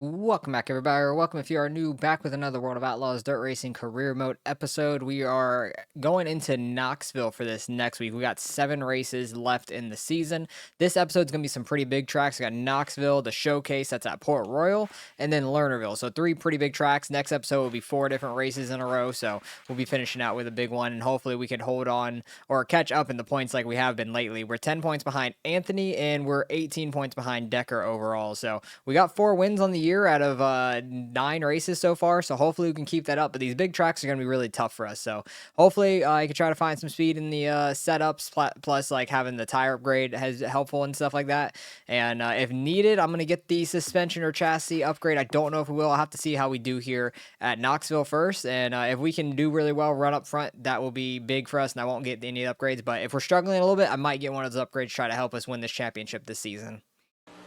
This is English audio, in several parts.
Welcome back, everybody, or welcome if you are new, back with another World of Outlaws Dirt Racing Career Mode episode. We are going into Knoxville for this next week. We got 7 races left in the season. This episode's going to be some pretty big tracks. We got Knoxville, the Showcase, that's at Port Royal, and then Lernerville. So 3 pretty big tracks. Next episode will be 4 different races in a row, so we'll be finishing out with a big one, and hopefully we can hold on or catch up in the points like we have been lately. We're 10 points behind Anthony, and we're 18 points behind Decker overall. So we got 4 wins on the year out of 9 races so far, so hopefully we can keep that up. But these big tracks are going to be really tough for us, so hopefully I can try to find some speed in the setups, plus like having the tire upgrade has helpful and stuff like that. And if needed, I'm going to get the suspension or chassis upgrade. I don't know if we will. I'll have to see how we do here at Knoxville first, and if we can do really well, run up front, that will be big for us, and I won't get any upgrades. But if we're struggling a little bit, I might get one of those upgrades to try to help us win this championship this season.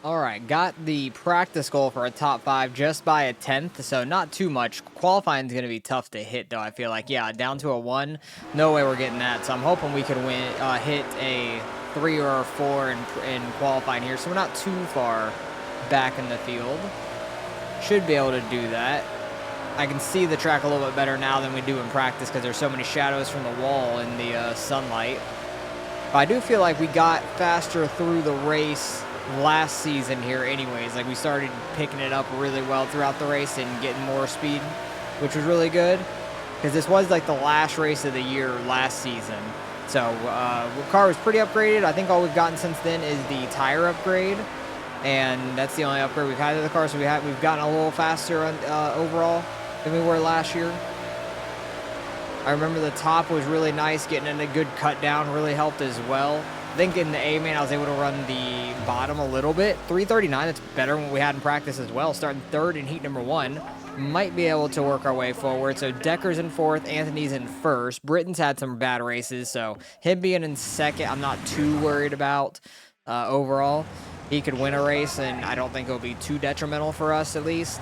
All right, got the practice goal for a top 5 just by a 10th, so not too much. Qualifying is going to be tough to hit, though, I feel like. Yeah, down to a 1, no way we're getting that, so I'm hoping we could hit a 3 or a 4 in qualifying here, so we're not too far back in the field. Should be able to do that. I can see the track a little bit better now than we do in practice because there's so many shadows from the wall in the sunlight. But I do feel like we got faster through the race last season here anyways. Like, we started picking it up really well throughout the race and getting more speed, which was really good because this was like the last race of the year last season. So the car was pretty upgraded. I think all we've gotten since then is the tire upgrade, and that's the only upgrade we've had to the car. So we've gotten a little faster overall than we were last year. I remember the top was really nice. Getting in a good cut down really helped as well. I think in the A-main, I was able to run the bottom a little bit. 339, that's better than what we had in practice as well. Starting 3rd in heat number 1. Might be able to work our way forward. So Decker's in 4th, Anthony's in 1st. Britton's had some bad races, so him being in 2nd, I'm not too worried about overall. He could win a race, and I don't think it'll be too detrimental for us, at least.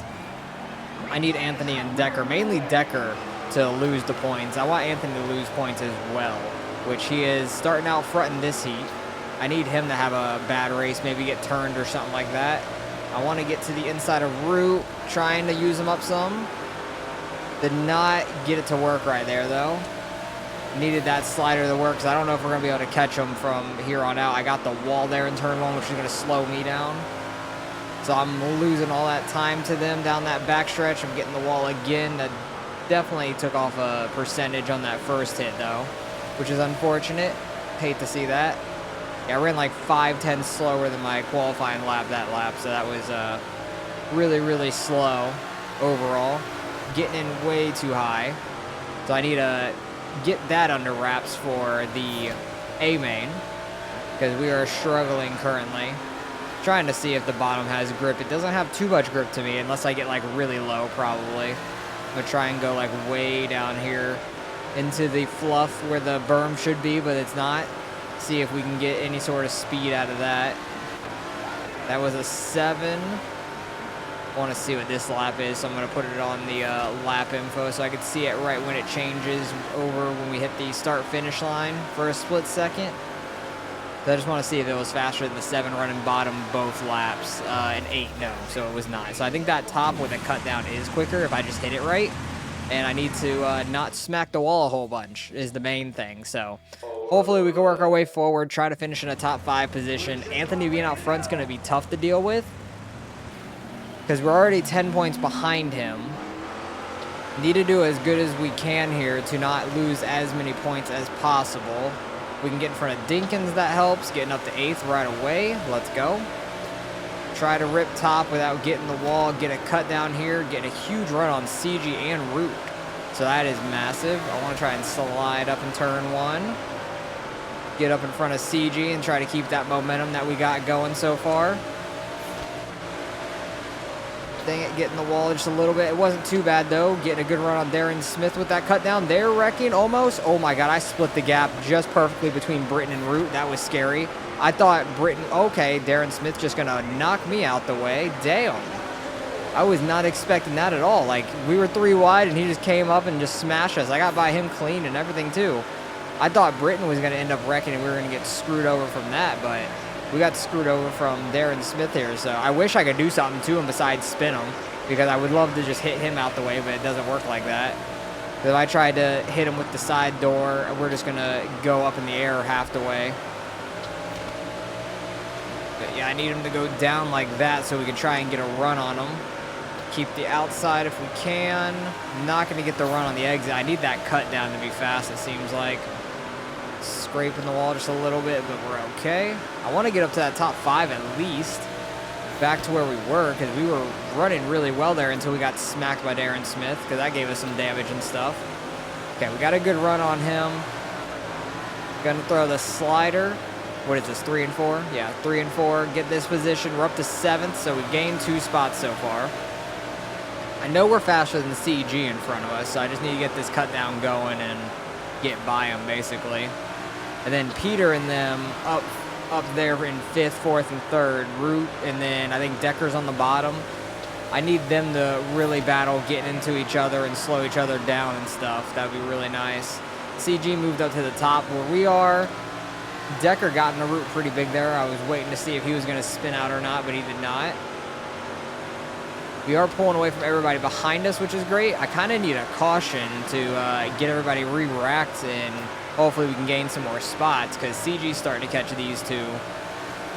I need Anthony and Decker, mainly Decker, to lose the points. I want Anthony to lose points as well, which he is starting out front in this heat. I need him to have a bad race, maybe get turned or something like that. I want to get to the inside of Root, trying to use him up some. Did not get it to work right there, though. Needed that slider to work, because I don't know if we're going to be able to catch him from here on out. I got the wall there in turn 1, which is going to slow me down. So I'm losing all that time to them down that backstretch. I'm getting the wall again. That definitely took off a percentage on that first hit, though, which is unfortunate. Hate to see that. Yeah, I ran like 5/10 slower than my qualifying lap that lap, so that was really, really slow overall. Getting in way too high. So I need to get that under wraps for the A-main, because we are struggling currently. Trying to see if the bottom has grip. It doesn't have too much grip to me, unless I get like really low, probably. I'm going to try and go like way down here into the fluff where the berm should be, but it's not. See if we can get any sort of speed out of that. That was a 7. I want to see what this lap is, so I'm going to put it on the lap info so I can see it right when it changes over when we hit the start-finish line for a split second. So I just want to see if it was faster than the 7 running bottom both laps. And 8, no, so it was not. So I think that top with a cut down is quicker if I just hit it right. And I need to not smack the wall a whole bunch is the main thing. So hopefully we can work our way forward, try to finish in a top 5 position. Anthony being out front is going to be tough to deal with, because we're already 10 points behind him. Need to do as good as we can here to not lose as many points as possible. We can get in front of Dinkins, that helps. Getting up to 8th right away. Let's go. Try to rip top without getting the wall. Get a cut down here. Get a huge run on CG and Root. So that is massive. I want to try and slide up in turn 1. Get up in front of CG and try to keep that momentum that we got going so far. Dang it, getting the wall just a little bit. It wasn't too bad, though. Getting a good run on Darren Smith with that cut down. They're wrecking almost. Oh, my God. I split the gap just perfectly between Britton and Root. That was scary. I thought Britton, okay, Darren Smith just going to knock me out the way. Damn. I was not expecting that at all. Like, we were 3 wide, and he just came up and just smashed us. I got by him clean and everything, too. I thought Britton was going to end up wrecking, and we were going to get screwed over from that, but We got screwed over from Darren Smith here, so I wish I could do something to him besides spin him, because I would love to just hit him out the way, but it doesn't work like that. If I tried to hit him with the side door, we're just going to go up in the air half the way. But yeah, I need him to go down like that so we can try and get a run on him. Keep the outside if we can. Not going to get the run on the exit. I need that cut down to be fast, it seems like. Scraping the wall just a little bit, but we're okay. I want to get up to that top 5 at least. Back to where we were, because we were running really well there until we got smacked by Darren Smith, because that gave us some damage and stuff. Okay, we got a good run on him. Gonna throw the slider. What is this, 3 and 4? Yeah, 3 and 4. Get this position. We're up to 7th, so we gained 2 spots so far. I know we're faster than CG in front of us, so I just need to get this cut down going and get by him, basically. And then Peter and them up there in 5th, 4th, and 3rd. Root, and then I think Decker's on the bottom. I need them to really battle getting into each other and slow each other down and stuff. That would be really nice. CG moved up to the top where we are. Decker got in the root pretty big there. I was waiting to see if he was going to spin out or not, but he did not. We are pulling away from everybody behind us, which is great. I kind of need a caution to get everybody re-racked, and hopefully we can gain some more spots, because CG's starting to catch these two.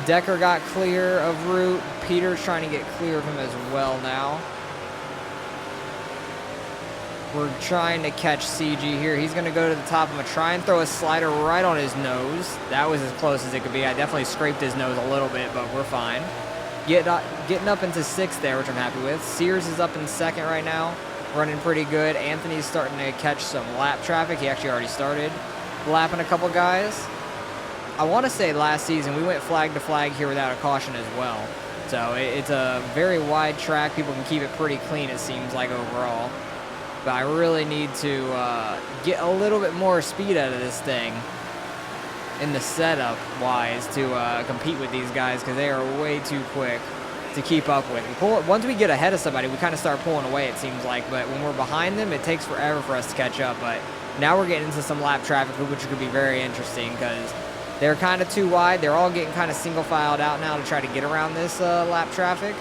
Decker got clear of root. Peter's trying to get clear of him as well now. We're trying to catch CG here. He's going to go to the top. I'm going to try and throw a slider right on his nose. That was as close as it could be. I definitely scraped his nose a little bit, but we're fine. Getting up into 6th there, which I'm happy with. Sears is up in 2nd right now, running pretty good. Anthony's starting to catch some lap traffic. He actually already started lapping a couple guys. I want to say last season we went flag to flag here without a caution as well. So it's a very wide track. People can keep it pretty clean, it seems like, overall. But I really need to get a little bit more speed out of this thing in the setup wise to compete with these guys, because they are way too quick to keep up with. Once we get ahead of somebody, we kind of start pulling away, it seems like. But when we're behind them, it takes forever for us to catch up. But now we're getting into some lap traffic, which could be very interesting, because they're kind of too wide. They're all getting kind of single filed out now to try to get around this lap traffic.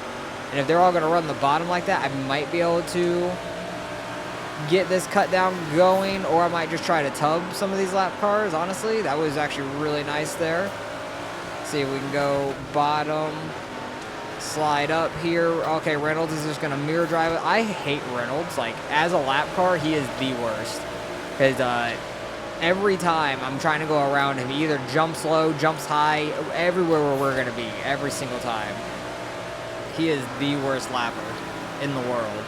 And if they're all going to run the bottom like that, I might be able to get this cut down going, or I might just try to tub some of these lap cars. Honestly, that was actually really nice there. See if we can go bottom, slide up here. Okay, Reynolds is just gonna mirror drive it. I hate Reynolds. Like, as a lap car, he is the worst, because every time I'm trying to go around him, he either jumps low, jumps high, everywhere where we're gonna be, every single time. He is the worst lapper in the world.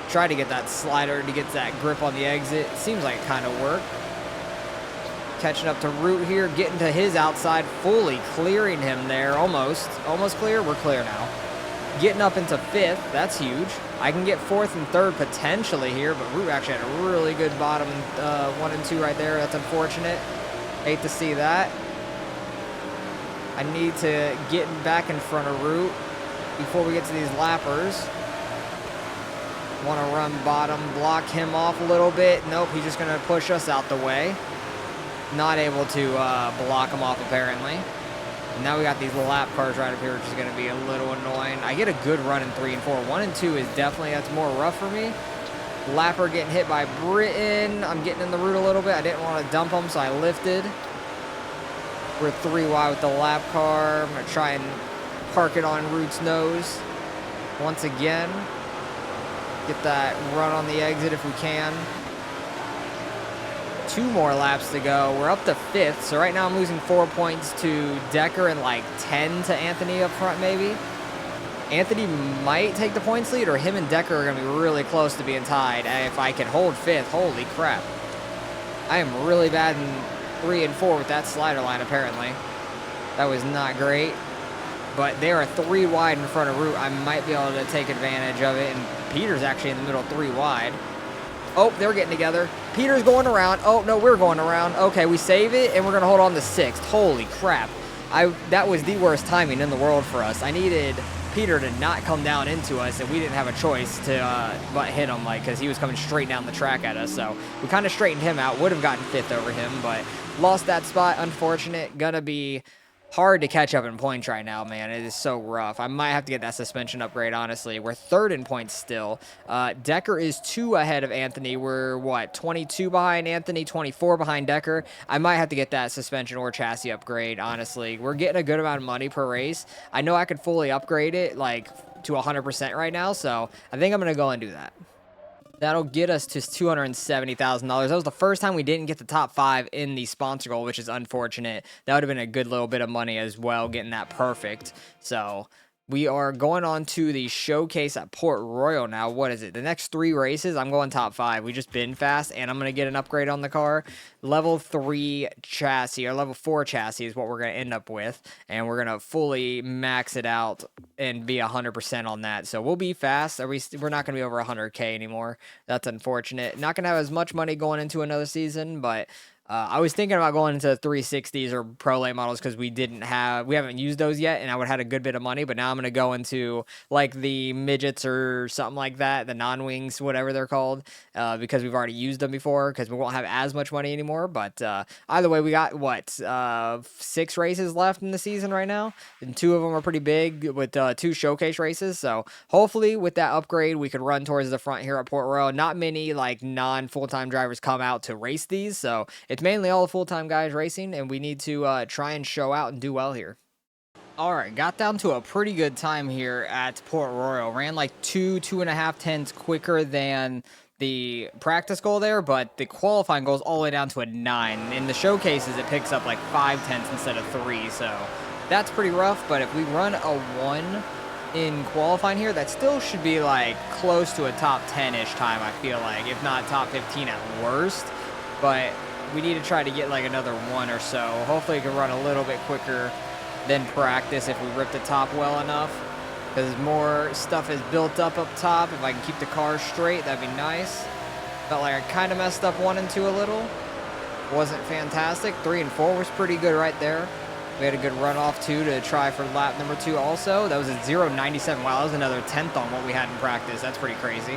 Try to get that slider to get that grip on the exit. Seems like it kind of worked. Catching up to Root here, getting to his outside, fully clearing him there. Almost clear. We're clear now. Getting up into 5th. That's huge. I can get 4th and 3rd potentially here, but Root actually had a really good bottom 1 and 2 right there. That's unfortunate. Hate to see that. I need to get back in front of Root before we get to these lappers. Want to run bottom, block him off a little bit. Nope, he's just going to push us out the way. Not able to block him off, apparently. And now we got these lap cars right up here, which is going to be a little annoying. I get a good run in 3 and 4. 1 and 2 is definitely, that's more rough for me. Lapper getting hit by Britain. I'm getting in the root a little bit. I didn't want to dump him, so I lifted. We're 3 wide with the lap car. I'm going to try and park it on Root's nose once again. Get that run on the exit if we can. 2 more laps to go. We're up to 5th, so right now I'm losing 4 points to Decker and like 10 to Anthony up front, maybe. Anthony might take the points lead, or him and Decker are going to be really close to being tied. And if I can hold 5th, holy crap. I am really bad in 3 and 4 with that slider line, apparently. That was not great. But they are 3 wide in front of Root. I might be able to take advantage of it. And Peter's actually in the middle, 3 wide. Oh, they're getting together. Peter's going around. Oh, no, we're going around. Okay, we save it, and we're going to hold on to 6th. Holy crap. That was the worst timing in the world for us. I needed Peter to not come down into us, and we didn't have a choice to but hit him, like, because he was coming straight down the track at us. So we kind of straightened him out. Would have gotten 5th over him, but lost that spot. Unfortunate. Gonna be hard to catch up in points right now, man. It is so rough. I might have to get that suspension upgrade, honestly. We're third in points still. Decker is 2 ahead of Anthony. We're, what, 22 behind Anthony, 24 behind Decker. I might have to get that suspension or chassis upgrade, honestly. We're getting a good amount of money per race. I know I could fully upgrade it, like, to 100% right now, so I think I'm going to go and do that. That'll get us to $270,000. That was the first time we didn't get the top 5 in the sponsor goal, which is unfortunate. That would have been a good little bit of money as well, getting that perfect. So we are going on to the showcase at Port Royal now. What is it? The next 3 races, I'm going top 5. We just been fast, and I'm going to get an upgrade on the car. Level 3 chassis, or level 4 chassis is what we're going to end up with, and we're going to fully max it out and be 100% on that. So we'll be fast. We're not going to be over 100K anymore. That's unfortunate. Not going to have as much money going into another season, but I was thinking about going into 360s or pro late models because we haven't used those yet, and I would have had a good bit of money. But now I'm gonna go into like the midgets or something like that, the non-wings, whatever they're called, because we've already used them before. Because we won't have as much money anymore. But either way, we got what 6 races left in the season right now, and 2 of them are pretty big with 2 showcase races. So hopefully, with that upgrade, we could run towards the front here at Port Royal. Not many like non-full-time drivers come out to race these, so it's mainly all the full-time guys racing, and we need to try and show out and do well here. All right, got down to a pretty good time here at Port Royal. Ran like 2.5 tenths quicker than the practice goal there, but the qualifying goes all the way down to a 9. In the showcases, it picks up like 5 tenths instead of 3, so that's pretty rough. But if we run a 1 in qualifying here, that still should be like close to a top 10-ish time, I feel like, if not top 15 at worst. But we need to try to get like another 1 or so. Hopefully we can run a little bit quicker than practice if we rip the top well enough, because more stuff is built up top. If I can keep the car straight, that'd be nice. Felt like I kind of messed up 1 and 2 a little. Wasn't fantastic. 3 and 4 was pretty good right there. We had a good run off too to try for lap number 2 also. That was a 0.97. Wow, that was another 10th on what we had in practice. That's pretty crazy.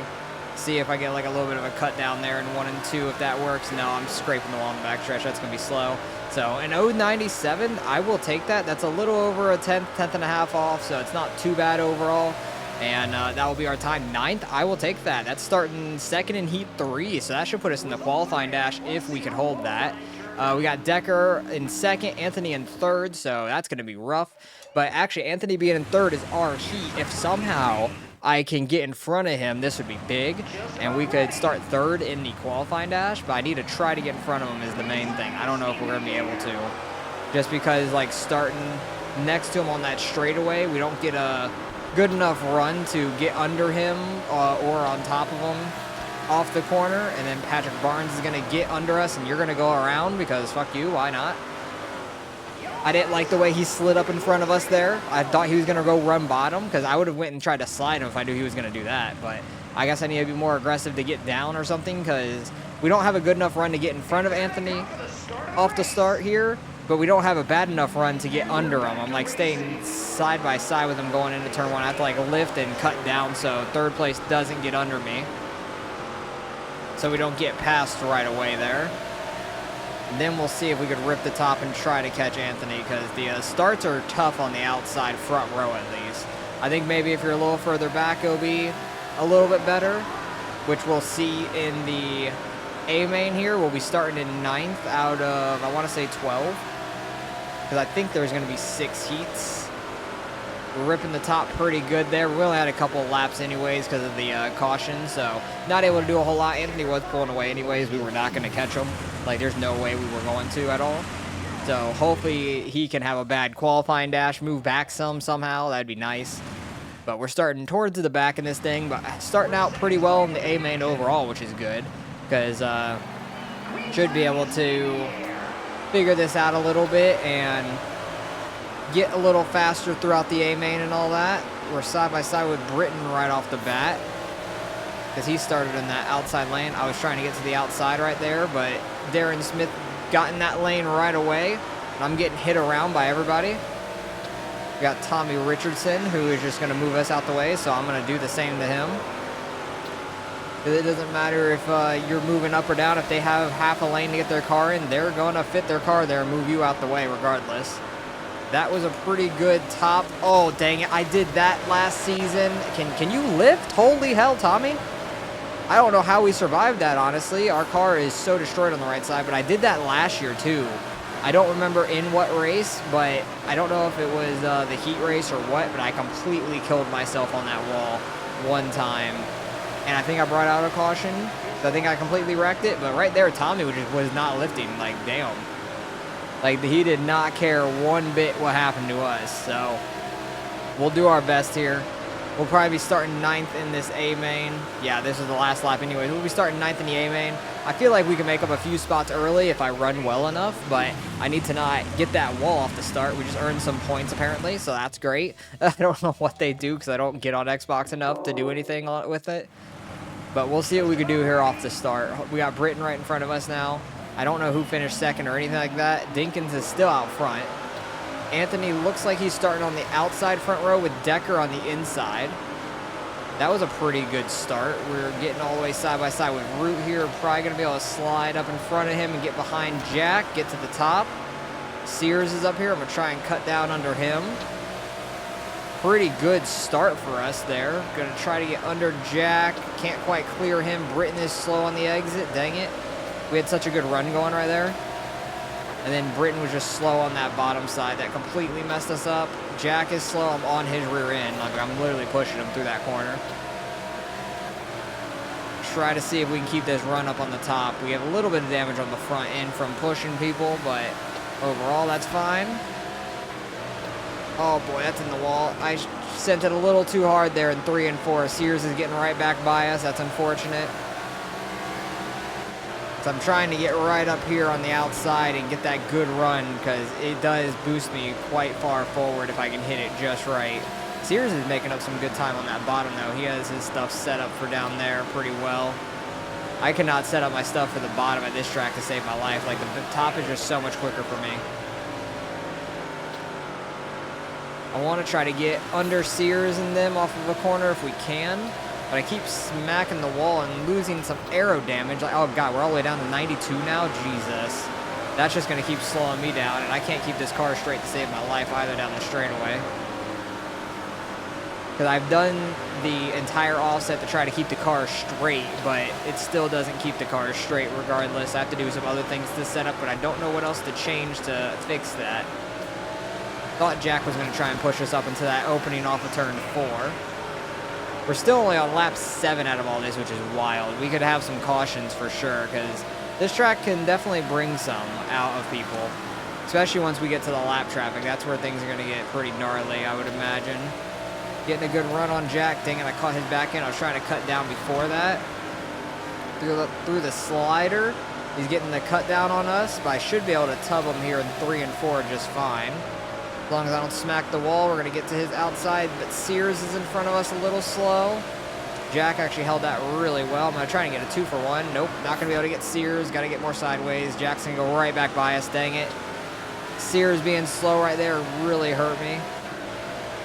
See if I get like a little bit of a cut down there in 1 and 2 if that works. No, I'm scraping along the backstretch. That's going to be slow. So an 0.97, I will take that. That's a little over a tenth and a half off, so it's not too bad overall. And that will be our time. 9th, I will take that. That's starting 2nd in Heat 3, so that should put us in the qualifying dash if we can hold that. We got Decker in 2nd, Anthony in 3rd, so that's going to be rough. But actually, Anthony being in 3rd is our heat. If somehow I can get in front of him, this would be big, and we could start 3rd in the qualifying dash, but I need to try to get in front of him is the main thing. I don't know if we're going to be able to, just because like starting next to him on that straightaway, we don't get a good enough run to get under him or on top of him off the corner, and then Patrick Barnes is going to get under us, and you're going to go around because fuck you, why not? I didn't like the way he slid up in front of us there. I thought he was going to go run bottom, because I would have went and tried to slide him if I knew he was going to do that. But I guess I need to be more aggressive to get down or something, because we don't have a good enough run to get in front of Anthony off the start here, but we don't have a bad enough run to get under him. I'm like staying side by side with him going into turn 1. I have to like lift and cut down so 3rd place doesn't get under me, so we don't get past right away there. Then we'll see if we could rip the top and try to catch Anthony, because the starts are tough on the outside front row at least. I think maybe if you're a little further back, it'll be a little bit better, which we'll see in the A main here. We'll be starting in 9th out of, I want to say 12, because I think there's going to be 6 heats. We're ripping the top pretty good there. We only had a couple laps anyways because of the caution, so not able to do a whole lot. Anthony was pulling away anyways. We were not going to catch him. Like, there's no way we were going to at all. So hopefully he can have a bad qualifying dash, move back somehow. That'd be nice. But we're starting towards the back in this thing, but starting out pretty well in the A main overall, which is good, because should be able to figure this out a little bit and get a little faster throughout the A main and all that. We're side by side with Britton right off the bat, because he started in that outside lane. I was trying to get to the outside right there, but Darren Smith got in that lane right away, and I'm getting hit around by everybody. We got Tommy Richardson, who is just going to move us out the way, so I'm going to do the same to him. It doesn't matter if you're moving up or down. If they have half a lane to get their car in, they're going to fit their car there and move you out the way regardless. That was a pretty good top. Oh, dang it. I did that last season. Can you lift? Holy hell, Tommy. I don't know how we survived that, honestly. Our car is so destroyed on the right side, but I did that last year, too. I don't remember in what race, but I don't know if it was the heat race or what, but I completely killed myself on that wall one time. And I think I brought out a caution, so I think I completely wrecked it. But right there, Tommy was not lifting. Like, damn. Like, he did not care one bit what happened to us. So we'll do our best here. We'll probably be starting 9th in this A main. Yeah, this is the last lap anyway. We'll be starting 9th in the A main. I feel like we can make up a few spots early if I run well enough, but I need to not get that wall off the start. We just earned some points apparently, so that's great. I don't know what they do because I don't get on Xbox enough to do anything with it. But we'll see what we can do here off the start. We got Britain right in front of us now. I don't know who finished second or anything like that. Dinkins is still out front. Anthony looks like he's starting on the outside front row with Decker on the inside. That was a pretty good start. We're getting all the way side by side with Root here. Probably going to be able to slide up in front of him and get behind Jack, get to the top. Sears is up here. I'm going to try and cut down under him. Pretty good start for us there. Going to try to get under Jack. Can't quite clear him. Britton is slow on the exit. Dang it. We had such a good run going right there. And then Britton was just slow on that bottom side. That completely messed us up. Jack is slow. I'm on his rear end. Like, I'm literally pushing him through that corner. Try to see if we can keep this run up on the top. We have a little bit of damage on the front end from pushing people, but overall, that's fine. Oh, boy, that's in the wall. I sent it a little too hard there in 3 and 4. Sears is getting right back by us. That's unfortunate. So I'm trying to get right up here on the outside and get that good run because it does boost me quite far forward if I can hit it just right. Sears is making up some good time on that bottom, though. He has his stuff set up for down there pretty well. I cannot set up my stuff for the bottom at this track to save my life. Like, the top is just so much quicker for me. I want to try to get under Sears and them off of a corner if we can. But I keep smacking the wall and losing some aero damage. Like, oh, God, we're all the way down to 92 now? Jesus. That's just going to keep slowing me down, and I can't keep this car straight to save my life either down the straightaway. Because I've done the entire offset to try to keep the car straight, but it still doesn't keep the car straight regardless. I have to do some other things to set up, but I don't know what else to change to fix that. Thought Jack was going to try and push us up into that opening off of turn 4. We're still only on lap 7 out of all this, which is wild. We could have some cautions for sure, because this track can definitely bring some out of people. Especially once we get to the lap traffic. That's where things are going to get pretty gnarly, I would imagine. Getting a good run on Jack. Dang it, I caught his back end. I was trying to cut down before that. Through the slider. He's getting the cut down on us, but I should be able to tub him here in 3 and 4 just fine. As long as I don't smack the wall, we're going to get to his outside, but Sears is in front of us a little slow. Jack actually held that really well. I'm going to try and get a 2 for 1. Nope, not going to be able to get Sears. Got to get more sideways. Jack's going to go right back by us. Dang it. Sears being slow right there really hurt me.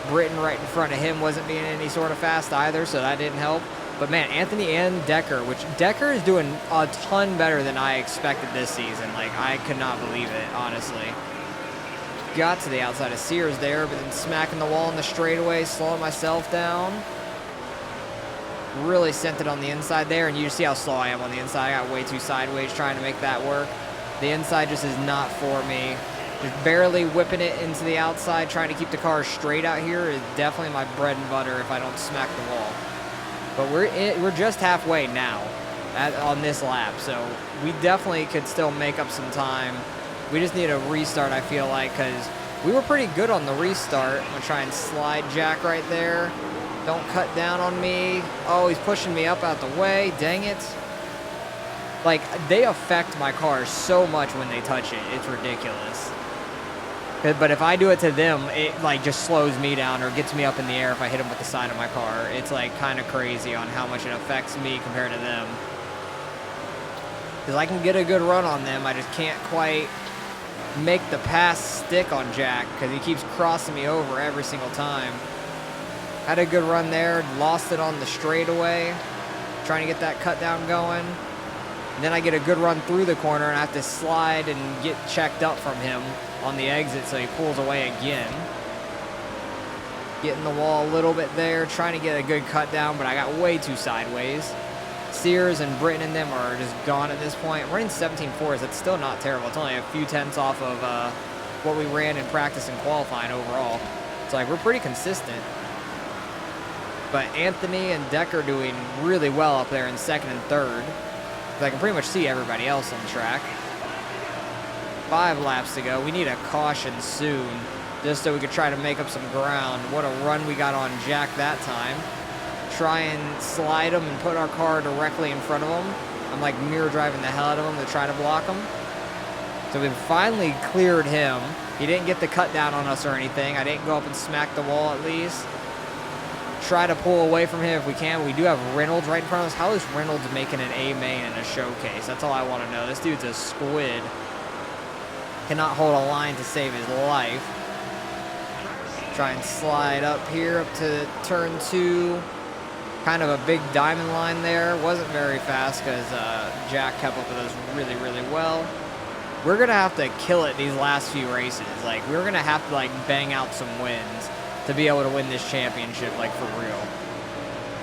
Britton right in front of him wasn't being any sort of fast either, so that didn't help. But, man, Anthony and Decker, which Decker is doing a ton better than I expected this season. Like, I could not believe it, honestly. Got to the outside of Sears there, but then smacking the wall in the straightaway, slowing myself down. Really sent it on the inside there, and you see how slow I am on the inside. I got way too sideways trying to make that work. The inside just is not for me. Just barely whipping it into the outside, trying to keep the car straight out here is definitely my bread and butter if I don't smack the wall. But we're just halfway now on this lap, so we definitely could still make up some time. We just need a restart, I feel like, because we were pretty good on the restart. I'm going to try and slide Jack right there. Don't cut down on me. Oh, he's pushing me up out the way. Dang it. Like, they affect my car so much when they touch it. It's ridiculous. But if I do it to them, it, like, just slows me down or gets me up in the air if I hit them with the side of my car. It's, like, kind of crazy on how much it affects me compared to them. Because I can get a good run on them. I just can't quite make the pass stick on Jack because he keeps crossing me over every single time. Had a good run there, lost it on the straightaway, trying to get that cut down going. And then I get a good run through the corner and I have to slide and get checked up from him on the exit, so he pulls away again. Getting the wall a little bit there, trying to get a good cut down, but I got way too sideways. Sears and Britton and them are just gone at this point. Running 17.4s, that's still not terrible. It's only a few tenths off of what we ran in practice and qualifying overall. It's like we're pretty consistent. But Anthony and Decker doing really well up there in second and third. I can pretty much see everybody else on the track. 5 laps to go. We need a caution soon, just so we could try to make up some ground. What a run we got on Jack that time. Try and slide him and put our car directly in front of him. I'm like mirror driving the hell out of him to try to block him. So we finally cleared him. He didn't get the cut down on us or anything. I didn't go up and smack the wall at least. Try to pull away from him if we can. We do have Reynolds right in front of us. How is Reynolds making an A main in a showcase? That's all I want to know. This dude's a squid. Cannot hold a line to save his life. Try and slide up here up to turn 2. Kind of a big diamond line there. Wasn't very fast because Jack kept up with us really, really well. We're going to have to kill it these last few races. Like, we're going to have to, like, bang out some wins to be able to win this championship, like, for real.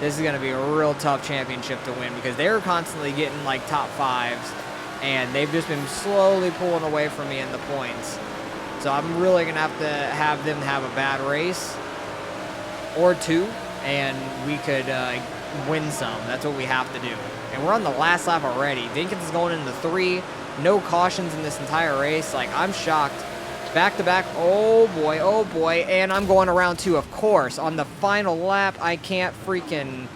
This is going to be a real tough championship to win because they're constantly getting, like, top 5s, and they've just been slowly pulling away from me in the points. So I'm really going to have them have a bad race or 2, and we could win some. That's what we have to do. And we're on the last lap already. Dinkins is going into 3. No cautions in this entire race. Like, I'm shocked. Back to back. Oh boy, oh boy. And I'm going around 2, of course. On the final lap, I can't freaking...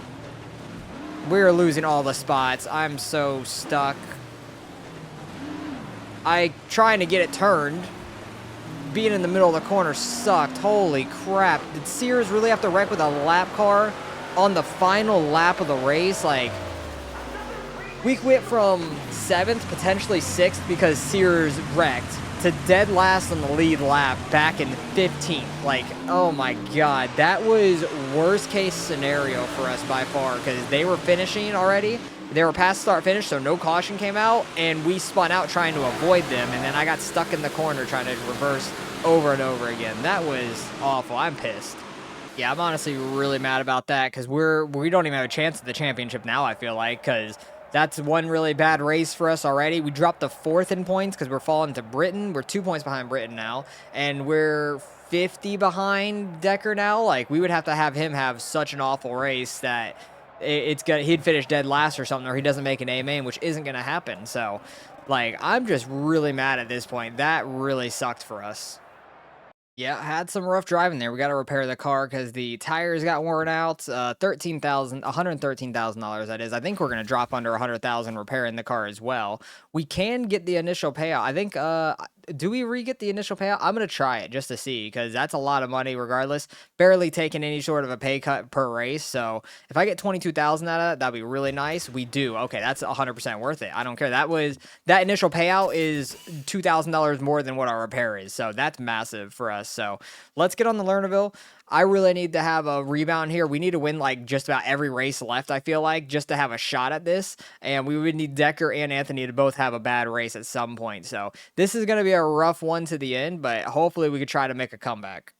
We're losing all the spots. I'm so stuck. Trying to get it turned. Being in the middle of the corner sucked. Holy crap. Did Sears really have to wreck with a lap car on the final lap of the race? Like, we went from 7th, potentially 6th, because Sears wrecked, to dead last on the lead lap back in 15th. Like, oh my god. That was worst case scenario for us by far, because they were finishing already. They were past start finish, so no caution came out, and we spun out trying to avoid them, and then I got stuck in the corner trying to reverse over and over again. That was awful. I'm pissed. Yeah, I'm honestly really mad about that, because we don't even have a chance at the championship now, I feel like, because that's one really bad race for us already. We dropped to 4th in points because we're falling to Britain. We're 2 points behind Britain now, and we're 50 behind Decker now. Like, we would have to have him have such an awful race that he'd finish dead last or something, or he doesn't make an A main, which isn't going to happen. So, like, I'm just really mad at this point. That really sucked for us. Yeah, had some rough driving there. We got to repair the car because the tires got worn out. $113,000 that is. I think we're going to drop under $100,000 repairing the car as well. We can get the initial payout. I think, do we re-get the initial payout? I'm going to try it just to see because that's a lot of money regardless. Barely taking any sort of a pay cut per race. So if I get $22,000 out of that, that'd be really nice. We do. Okay, that's 100% worth it. I don't care. That initial payout is $2,000 more than what our repair is. So that's massive for us. So let's get on the Lernerville. I really need to have a rebound here. We need to win like just about every race left, I feel like, just to have a shot at this. And we would need Decker and Anthony to both have a bad race at some point. So this is going to be a rough one to the end, but hopefully we could try to make a comeback.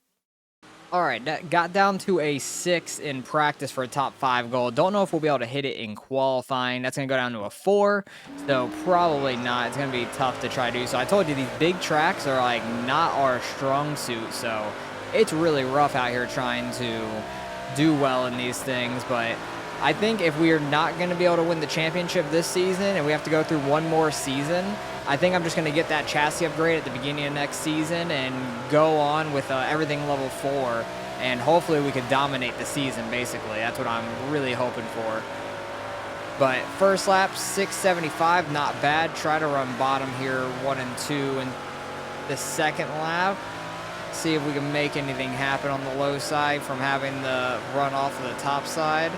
All right, that got down to a 6 in practice for a top 5 goal. Don't know if we'll be able to hit it in qualifying. That's going to go down to a 4, so probably not. It's going to be tough to try to do. So I told you these big tracks are like not our strong suit, so it's really rough out here trying to do well in these things. But I think if we are not going to be able to win the championship this season and we have to go through one more season, I think I'm just going to get that chassis upgrade at the beginning of next season and go on with everything level 4, and hopefully we could dominate the season, basically. That's what I'm really hoping for. But first lap, 6:75, not bad. Try to run bottom here, 1 and 2 in the second lap. See if we can make anything happen on the low side from having the run off of the top side.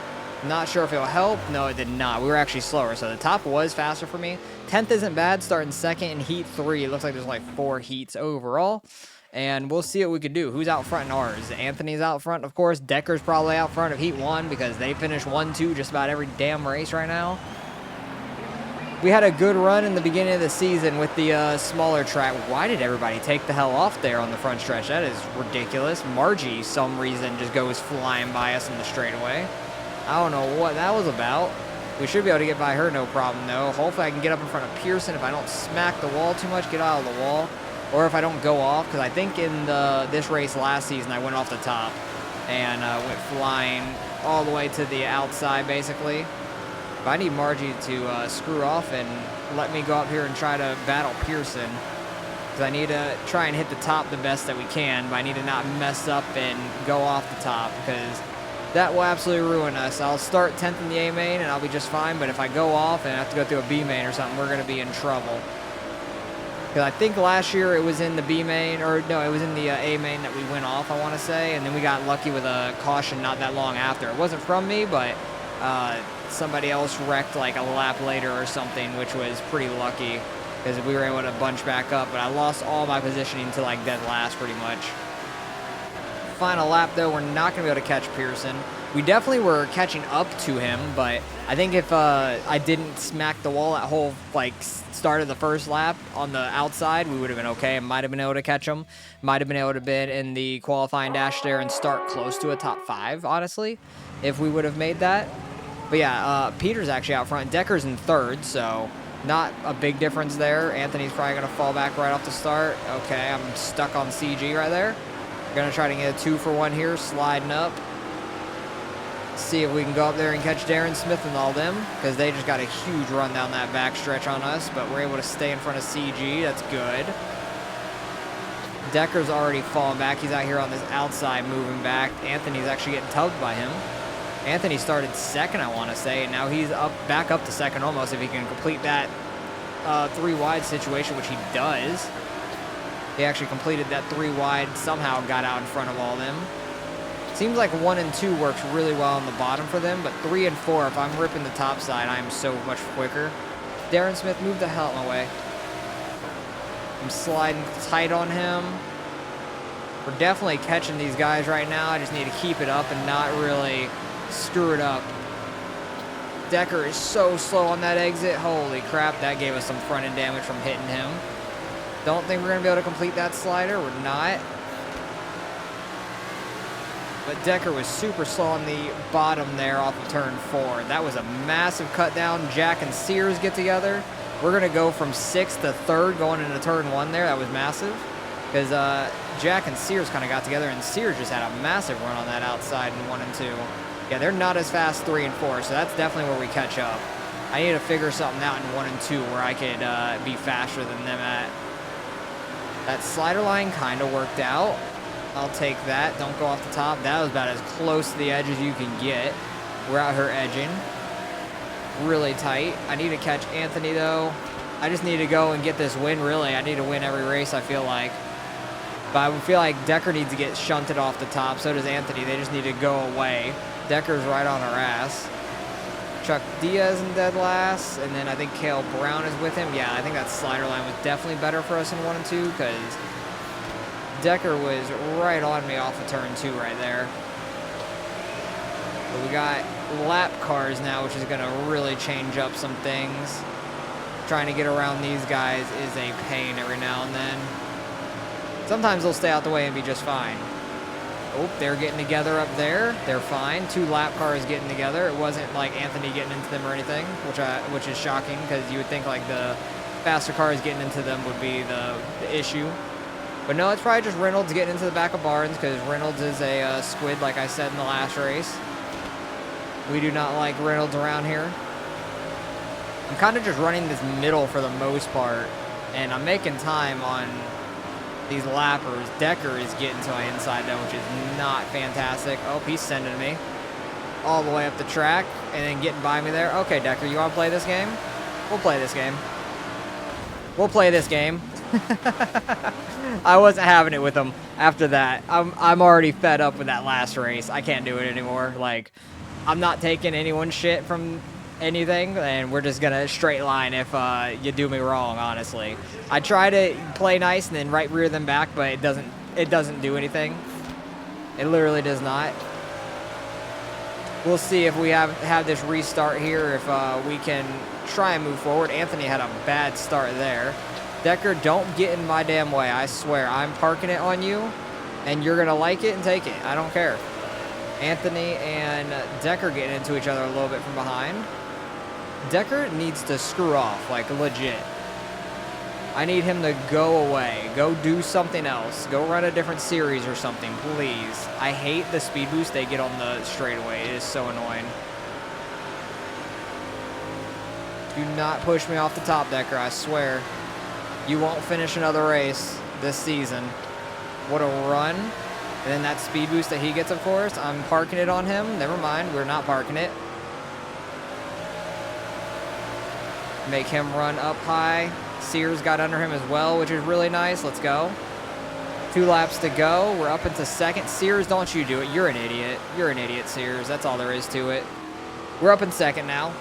Not sure if it'll help. No, it did not. We were actually slower, so the top was faster for me. 10th isn't bad, starting second in heat 3. It looks like there's like 4 heats overall, and we'll see what we could do. Who's out front in ours? Anthony's out front, of course. Decker's probably out front of heat 1 because they finish 1-2 just about every damn race right now. We had a good run in the beginning of the season with the smaller track. Why did everybody take the hell off there on the front stretch? That is ridiculous. Margie, some reason, just goes flying by us in the straightaway. I don't know what that was about. We should be able to get by her no problem, though. Hopefully I can get up in front of Pearson if I don't smack the wall too much, get out of the wall. Or if I don't go off, because I think in this race last season I went off the top and went flying all the way to the outside, basically. But I need Margie to screw off and let me go up here and try to battle Pearson. Because I need to try and hit the top the best that we can, but I need to not mess up and go off the top, because that will absolutely ruin us. I'll start 10th in the A main and I'll be just fine, but if I go off and I have to go through a B main or something, we're going to be in trouble. Because I think last year it was in the B main, or no, it was in the A main that we went off, I want to say, and then we got lucky with a caution not that long after. It wasn't from me, but somebody else wrecked like a lap later or something, which was pretty lucky because we were able to bunch back up, but I lost all my positioning to like dead last pretty much. Final lap though, we're not going to be able to catch Pearson. We definitely were catching up to him, but I think if I didn't smack the wall that whole like start of the first lap on the outside, we would have been okay. I might have been able to catch him. Might have been able to been in the qualifying dash there and start close to a top 5, honestly, if we would have made that. But yeah, Peter's actually out front. Decker's in 3rd, so not a big difference there. Anthony's probably going to fall back right off the start. Okay, I'm stuck on CG right there. We're going to try to get a 2-for-1 here, sliding up. See if we can go up there and catch Darren Smith and all them, because they just got a huge run down that back stretch on us, but we're able to stay in front of CG. That's good. Decker's already fallen back. He's out here on this outside moving back. Anthony's actually getting tugged by him. Anthony started 2nd, I want to say, and now he's back up to 2nd almost if he can complete that 3 wide situation, which he does. He actually completed that 3 wide, somehow got out in front of all them. Seems like 1 and 2 works really well on the bottom for them, but 3 and 4, if I'm ripping the top side, I am so much quicker. Darren Smith, move the hell out of my way. I'm sliding tight on him. We're definitely catching these guys right now. I just need to keep it up and not really screw it up. Decker is so slow on that exit. Holy crap, that gave us some front end damage from hitting him. Don't think we're going to be able to complete that slider. We're not. But Decker was super slow on the bottom there off of turn 4. That was a massive cut down. Jack and Sears get together. We're going to go from 6th to 3rd going into turn 1 there. That was massive. Because Jack and Sears kind of got together, and Sears just had a massive run on that outside in 1 and 2. Yeah, they're not as fast 3 and 4, so that's definitely where we catch up. I need to figure something out in 1 and 2 where I could be faster than them at. That slider line kind of worked out. I'll take that. Don't go off the top. That was about as close to the edge as you can get. We're out here edging. Really tight. I need to catch Anthony, though. I just need to go and get this win, really. I need to win every race, I feel like. But I feel like Decker needs to get shunted off the top. So does Anthony. They just need to go away. Decker's right on our ass. Chuck Diaz in dead last. And then I think Cale Brown is with him. Yeah, I think that slider line was definitely better for us in 1 and 2 because Decker was right on me off of turn 2 right there. But we got lap cars now, which is going to really change up some things. Trying to get around these guys is a pain every now and then. Sometimes they'll stay out the way and be just fine. Oh, they're getting together up there. They're fine. 2 lap cars getting together. It wasn't like Anthony getting into them or anything, which is shocking because you would think like the faster cars getting into them would be the issue. But no, it's probably just Reynolds getting into the back of Barnes because Reynolds is a squid, like I said in the last race. We do not like Reynolds around here. I'm kind of just running this middle for the most part, and I'm making time on these lappers. Decker is getting to my inside though, which is not fantastic. Oh, he's sending me all the way up the track and then getting by me there. Okay, Decker, you want to play this game? We'll play this game. We'll play this game. I wasn't having it with him after that. I'm already fed up with that last race. I can't do it anymore. Like, I'm not taking anyone's shit from anything, and we're just gonna straight line if you do me wrong, honestly. I try to play nice and then right rear them back, but it doesn't do anything. It literally does not. We'll see if we have this restart here, if we can try and move forward. Anthony had a bad start there. Decker, don't get in my damn way. I swear, I'm parking it on you, and you're going to like it and take it. I don't care. Anthony and Decker getting into each other a little bit from behind. Decker needs to screw off, like legit. I need him to go away. Go do something else. Go run a different series or something, please. I hate the speed boost they get on the straightaway. It is so annoying. Do not push me off the top, Decker, I swear. You won't finish another race this season. What a run. And then that speed boost that he gets, of course. I'm parking it on him. Never mind, we're not parking it. Make him run up high. Sears got under him as well, which is really nice. Let's go. 2 laps to go. We're up into second. Sears, don't you do it. You're an idiot. You're an idiot, Sears. That's all there is to it. We're up in second now.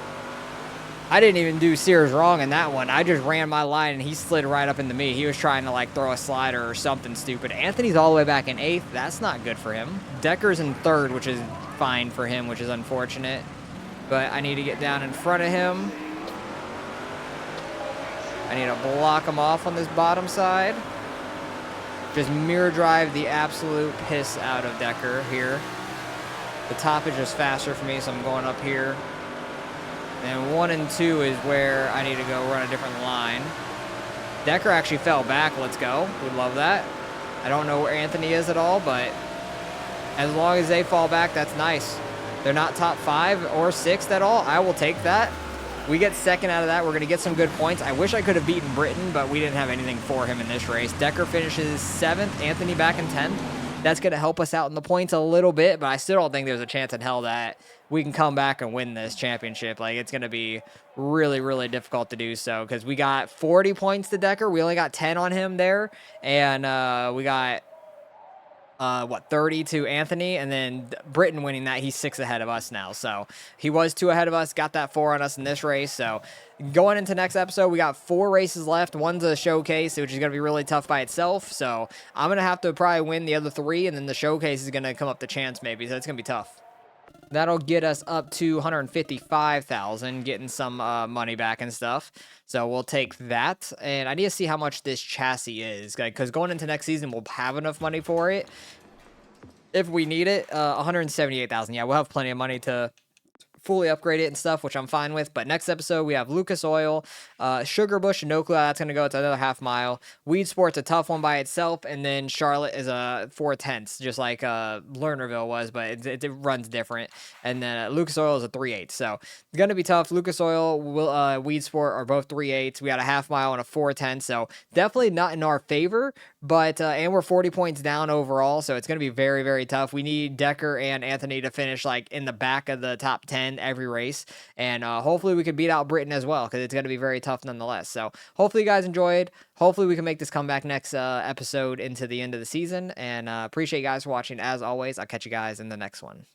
I didn't even do Sears wrong in that one. I just ran my line, and he slid right up into me. He was trying to, like, throw a slider or something stupid. Anthony's all the way back in 8th. That's not good for him. Decker's in 3rd, which is fine for him, which is unfortunate. But I need to get down in front of him. I need to block him off on this bottom side. Just mirror drive the absolute piss out of Decker here. The top is just faster for me, so I'm going up here. And 1 and 2 is where I need to go run a different line. Decker actually fell back. Let's go. We love that. I don't know where Anthony is at all, but as long as they fall back, that's nice. They're not top 5 or 6th at all. I will take that. We get second out of that. We're going to get some good points. I wish I could have beaten Britton, but we didn't have anything for him in this race. Decker finishes 7th. Anthony back in 10th. That's going to help us out in the points a little bit, but I still don't think there's a chance in hell that we can come back and win this championship. Like, it's going to be really, really difficult to do so because we got 40 points to Decker. We only got 10 on him there, and we got 30 to Anthony, and then Britton winning that. He's 6 ahead of us now, so he was 2 ahead of us, got that 4 on us in this race. So going into next episode, we got 4 races left. One's a showcase, which is going to be really tough by itself, so I'm going to have to probably win the other 3, and then the showcase is going to come up to chance maybe, so it's going to be tough. That'll get us up to 155,000, getting some money back and stuff. So we'll take that. And I need to see how much this chassis is, because going into next season, we'll have enough money for it. If we need it, 178,000. Yeah, we'll have plenty of money to fully upgrade it and stuff, which I'm fine with. But next episode, we have Lucas Oil, Sugar Bush, no clue how that's going to go. It's another half mile. Weed Sport's a tough one by itself, and then Charlotte is a 4/10, just like Lernerville was, but it runs different. And then Lucas Oil is a 3/8. So it's going to be tough. Lucas Oil, Weed Sport are both 3/8. We got a half mile and a 4/10, so definitely not in our favor. But and we're 40 points down overall, so it's going to be very, very tough. We need Decker and Anthony to finish like in the back of the top 10 every race, and hopefully we can beat out Britton as well, because it's going to be very tough nonetheless. So hopefully you guys enjoyed. Hopefully we can make this comeback next episode into the end of the season, and appreciate you guys for watching as always. I'll catch you guys in the next one.